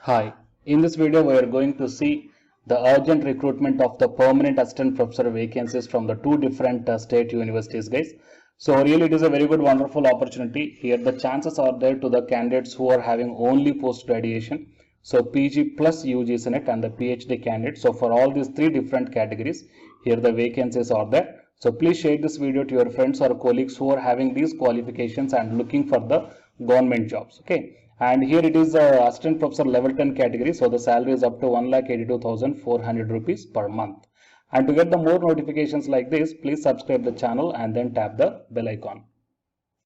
Hi, in this video we are going to see the urgent recruitment of the permanent assistant professor vacancies from the two different state universities, guys. So really it is a very good wonderful opportunity. Here the chances are there to the candidates who are having only post graduation. So PG plus UG Senate and the PhD candidates. So for all these three different categories, here the vacancies are there. So please share this video to your friends or colleagues who are having these qualifications and looking for the government jobs. Okay. And here it is assistant professor level 10 category. So the salary is up to 1,82,400 rupees per month. And to get the more notifications like this, please subscribe the channel and then tap the bell icon.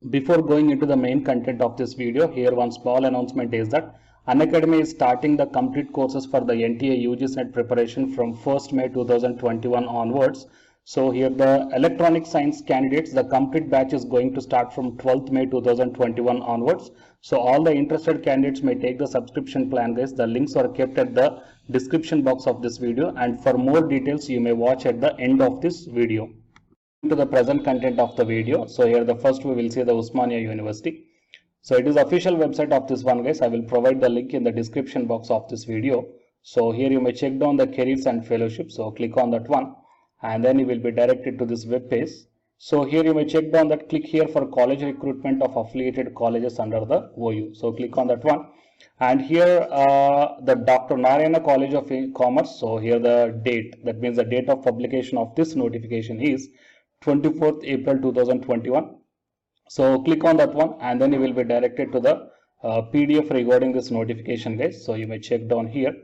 Before going into the main content of this video, here one small announcement is that Unacademy is starting the complete courses for the NTA UG Net preparation from 1st May 2021 onwards. So here the electronic science candidates, the complete batch is going to start from 12th May 2021 onwards. So all the interested candidates may take the subscription plan, guys. The links are kept at the description box of this video, and for more details you may watch at the end of this video. To the present content of the video. So here the first we will see the Osmania University. So it is official website of this one, guys. I will provide the link in the description box of this video. So here you may check down the careers and fellowships. So click on that one and then you will be directed to this web page. So here you may check down that, click here for college recruitment of affiliated colleges under the OU. So click on that one. And here the Dr. Narayana College of Commerce. So here the date, that means the date of publication of this notification is 24th April 2021. So click on that one and then you will be directed to the PDF regarding this notification, guys. So you may check down here.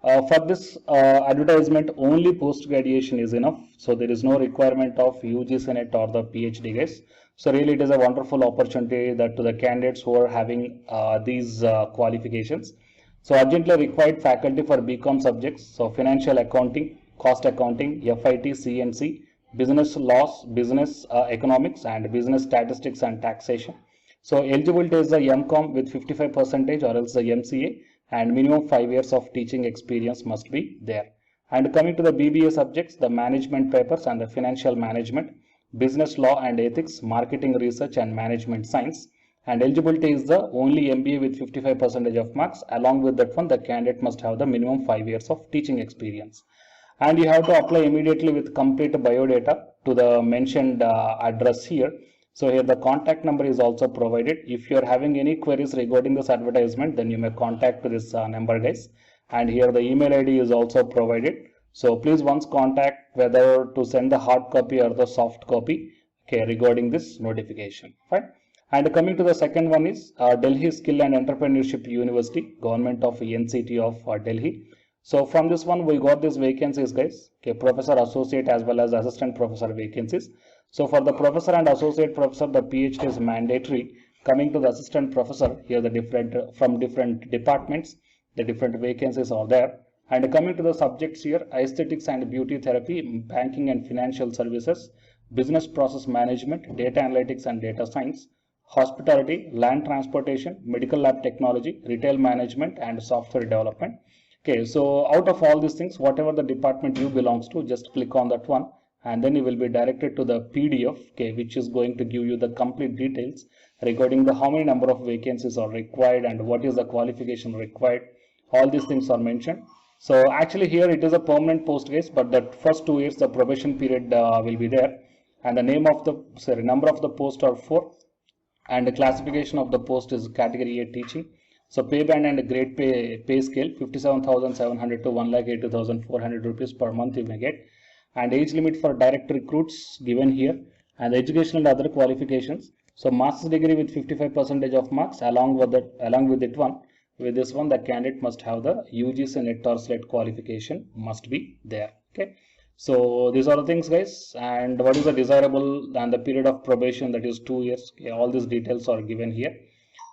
For this advertisement, only post graduation is enough. So there is no requirement of UG Senate or the PhD, guys. So really it is a wonderful opportunity that to the candidates who are having these qualifications. So urgently required faculty for BCom subjects. So financial accounting, cost accounting, FIT, CNC, business laws, business economics, and business statistics and taxation. So eligibility is the MCom with 55% or else the MCA, and minimum 5 years of teaching experience must be there. And coming to the BBA subjects, the management papers and the financial management, business law and ethics, marketing research and management science. And eligibility is the only MBA with 55% of marks. Along with that one, the candidate must have the minimum 5 years of teaching experience. And you have to apply immediately with complete biodata to the mentioned address here. So here the contact number is also provided. If you are having any queries regarding this advertisement, then you may contact this number, guys. And here the email ID is also provided. So please once contact whether to send the hard copy or the soft copy, okay, regarding this notification. Fine. And coming to the second one is Delhi Skill and Entrepreneurship University, Government of NCT of Delhi. So from this one we got these vacancies, guys. Okay, professor, associate as well as assistant professor vacancies. So for the professor and associate professor, the PhD is mandatory. Coming to the assistant professor, here the different from different departments, the different vacancies are there. And coming to the subjects here, aesthetics and beauty therapy, banking and financial services, business process management, data analytics and data science, hospitality, land transportation, medical lab technology, retail management, and software development. Okay, so out of all these things, whatever the department you belongs to, just click on that one and then you will be directed to the PDF, okay, which is going to give you the complete details regarding the how many number of vacancies are required and what is the qualification required. All these things are mentioned. So actually here it is a permanent post, guys, but that first 2 years the probation period will be there, and the name of the number of the post are 4, and the classification of the post is category A teaching. So pay band and grade pay scale 57,700 to 1,80,400 rupees per month you may get. And age limit for direct recruits given here, and educational and other qualifications. So master's degree with 55% of marks. Along with this one the candidate must have the UGC NET or SLET qualification must be there. Okay, so these are the things, guys. And what is the desirable and the period of probation, that is 2 years. Okay, all these details are given here.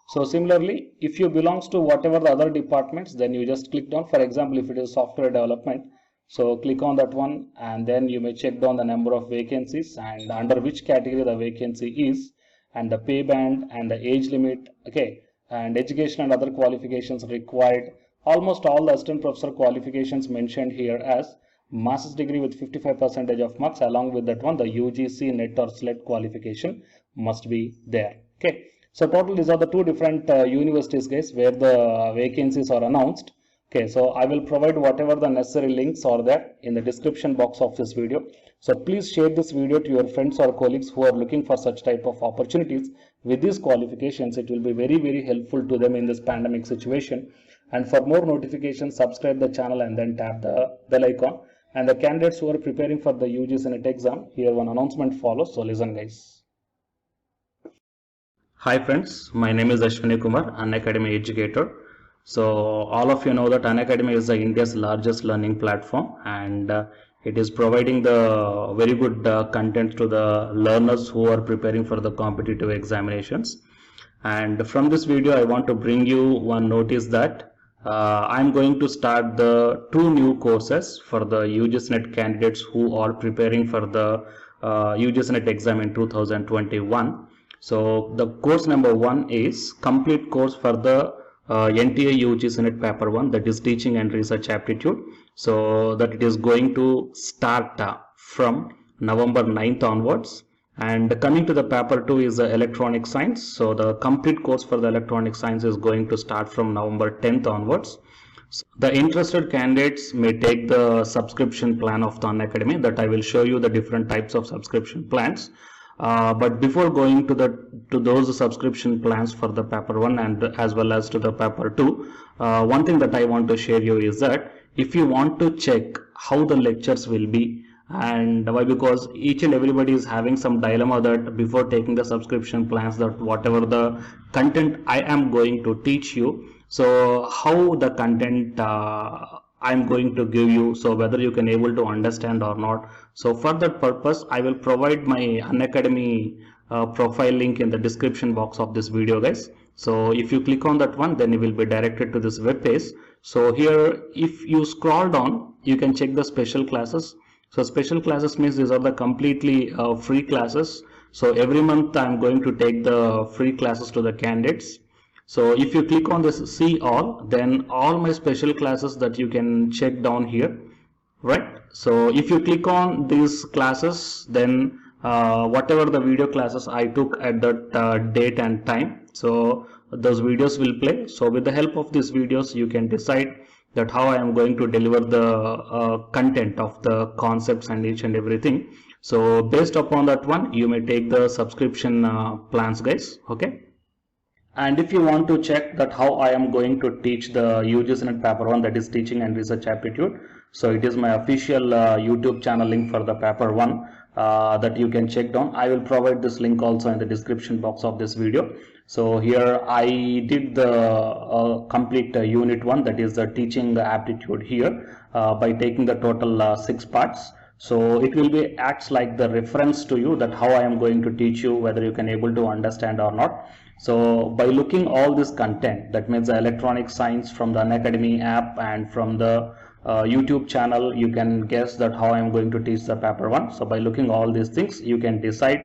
So similarly, if you belongs to whatever the other departments, then you just click down. For example, if it is software development, so click on that one and then you may check down the number of vacancies and under which category the vacancy is, and the pay band and the age limit, okay, and education and other qualifications required. Almost all the assistant professor qualifications mentioned here as master's degree with 55% of marks. Along with that one, the UGC NET or SLET qualification must be there. Okay, so total these are the two different universities, guys, where the vacancies are announced. Okay, so I will provide whatever the necessary links are there in the description box of this video. So please share this video to your friends or colleagues who are looking for such type of opportunities with these qualifications. It will be very helpful to them in this pandemic situation. And for more notifications, subscribe the channel and then tap the bell icon. And the candidates who are preparing for the UGC NET exam, here one announcement follows. So listen guys. Hi friends, my name is Ashwini Kumar, Unacademy educator. So all of you know that Unacademy is India's largest learning platform, and it is providing the very good content to the learners who are preparing for the competitive examinations. And from this video I want to bring you one notice that I'm going to start the 2 new courses for the UGC NET candidates who are preparing for the UGC NET exam in 2021. So the course number 1 is complete course for the NTA UGC NET paper 1, that is teaching and research aptitude. So that it is going to start from November 9th onwards. And coming to the paper 2 is the electronic science. So the complete course for the electronic science is going to start from November 10th onwards. So the interested candidates may take the subscription plan of the Unacademy, that I will show you the different types of subscription plans. But before going to those subscription plans for the paper 1 and as well as to the paper 2, one thing that I want to share you is that if you want to check how the lectures will be, and why, because each and everybody is having some dilemma that before taking the subscription plans, that whatever the content I am going to teach you, so how the content I'm going to give you, so whether you can able to understand or not. So for that purpose I will provide my Unacademy profile link in the description box of this video guys. So if you click on that one, then you will be directed to this web page. So here if you scroll down, you can check the special classes. So special classes means these are the completely free classes. So every month I'm going to take the free classes to the candidates. So if you click on this see all, then all my special classes that you can check down here, right? So if you click on these classes, then whatever the video classes I took at that date and time, so those videos will play. So with the help of these videos you can decide that how I am going to deliver the content of the concepts and each and everything. So based upon that one, you may take the subscription plans guys, okay? And if you want to check that how I am going to teach the UGC NET paper 1, that is teaching and research aptitude, so it is my official YouTube channel link for the paper 1 that you can check down. I will provide this link also in the description box of this video. So here I did the complete unit 1, that is the teaching aptitude here by taking the total 6 parts. So it will be acts like the reference to you that how I am going to teach you, whether you can able to understand or not. So by looking all this content, that means the electronic science from the Unacademy app and from the YouTube channel, you can guess that how I am going to teach the paper 1. So by looking all these things, you can decide